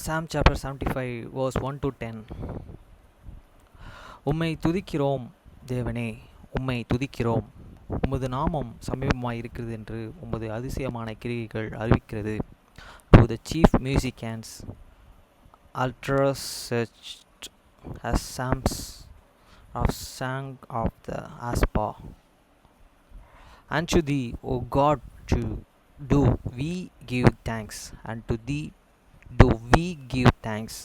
Psalm chapter 75 verse 1 to 10. உம்மை துதிக்கிறோம் தேவனே, உம்மை துதிக்கிறோம். உமது நாமம் சமீபமாயிருக்கிறது என்று உமது அதிசயமான கிரியைகள் அறிவிக்கிறது. To the chief musicians, ultras such as psalms of sang of the aspa. Unto thee, O God, do we give thanks, and to thee do we give thanks,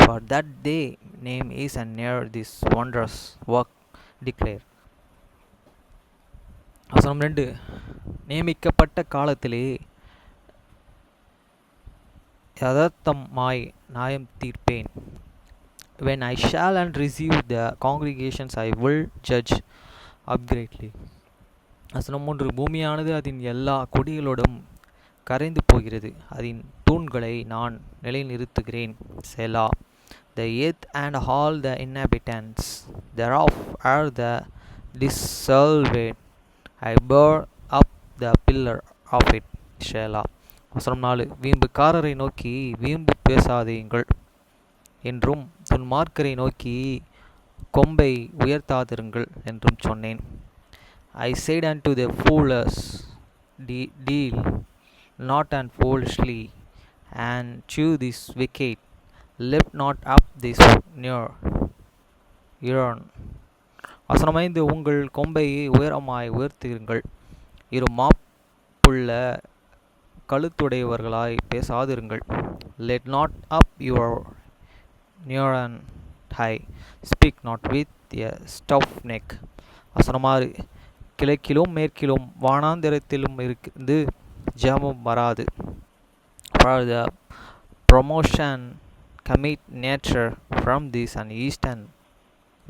for that thy name is and near this wondrous work declare. வசனம் 2. நியமிக்கப்பட்ட காலத்திலே யதார்த்தமாய் நியாயம் தீர்ப்பேன். When I shall and receive the congregations, I will judge uprightly. வசனம் 3. பூமியானது அதன் எல்லா கொடிகளோடும் கரைந்து போகிறது, அதன் தூண்களை நான் நிலைநிறுத்துகிறேன். செலா. The earth and all the inhabitants thereof are the dissolved. I bear up the pillar of it. ஷேலா. வசனம் 4. வீம்புக்காரரை நோக்கி வீம்பு பேசாதீங்கள் என்றும் துன்மார்க்கரை நோக்கி கொம்பை உயர்த்தாதிருங்கள் என்றும் சொன்னேன். I said unto the foolish, deal not and foolishly, and chew this wicked, lift not up this near earn. வசனம் 5. உங்கள் கொம்பை உயரமாய் உயர்த்துங்கள், இரு மாப்புள்ள கழுத்துடையவர்களாய் பேசாதிருங்கள். Let not up your near and high, speak not with a stiff neck. வசனம் 6. கிழக்கிலும் மேற்கிலும் வானாந்திரத்திலும் இருந்து ஜெபம் வராது. For the promotion commit nature from this and east, and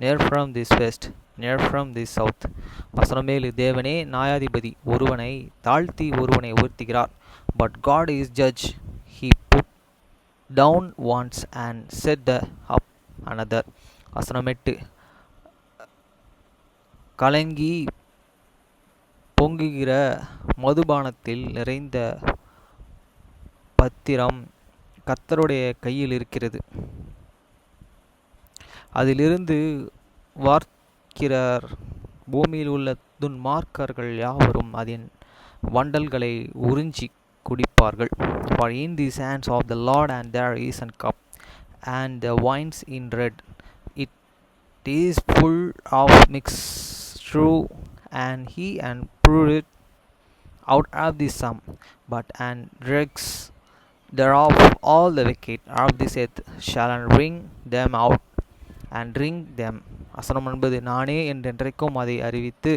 near from this west, near from this south. வசனம் 7. தேவனே நியாயாதிபதி, ஒருவனை தாழ்த்தி ஒருவனை உயர்த்துகிறார். But God is judge, he put down once and set up another. வசனம் 8. கலங்கி பொங்குகிற மதுபானத்தில் நிறைந்த பத்திரம் கர்த்தருடைய கையில் இருக்கிறது, அதிலிருந்து வார்க்கிறார். பூமியில் உள்ள துன்மார்க்கர்கள் யாவரும் அதன் வண்டல்களை உறிஞ்சி குடிப்பார்கள். For in the hands of the Lord and there is a cup, and the wines in red, it is full of mixture, and he and poured it out of the sum, but and dregs thereof all the wicked of this earth shall bring them out and drink them. வசனம் 9. நானே என்றென்றைக்கும் அதை அறிவித்து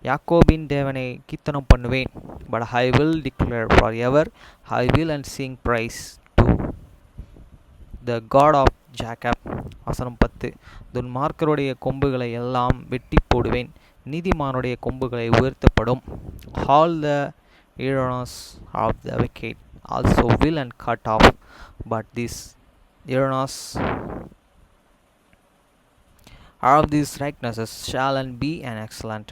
யாக்கோபின் தேவனை கீர்த்தனம் பண்ணுவேன். But I will declare forever, I will and sing praise to the God of Jacob. வசனம் 10. துன்மார்க்கருடைய கொம்புகளை எல்லாம் வெட்டி போடுவேன், நீதிமானுடைய கொம்புகளை உயர்த்தப்படும். All the ears of the wicked also will and cut off, but this ears of these righteousnesses shall and be an excellent.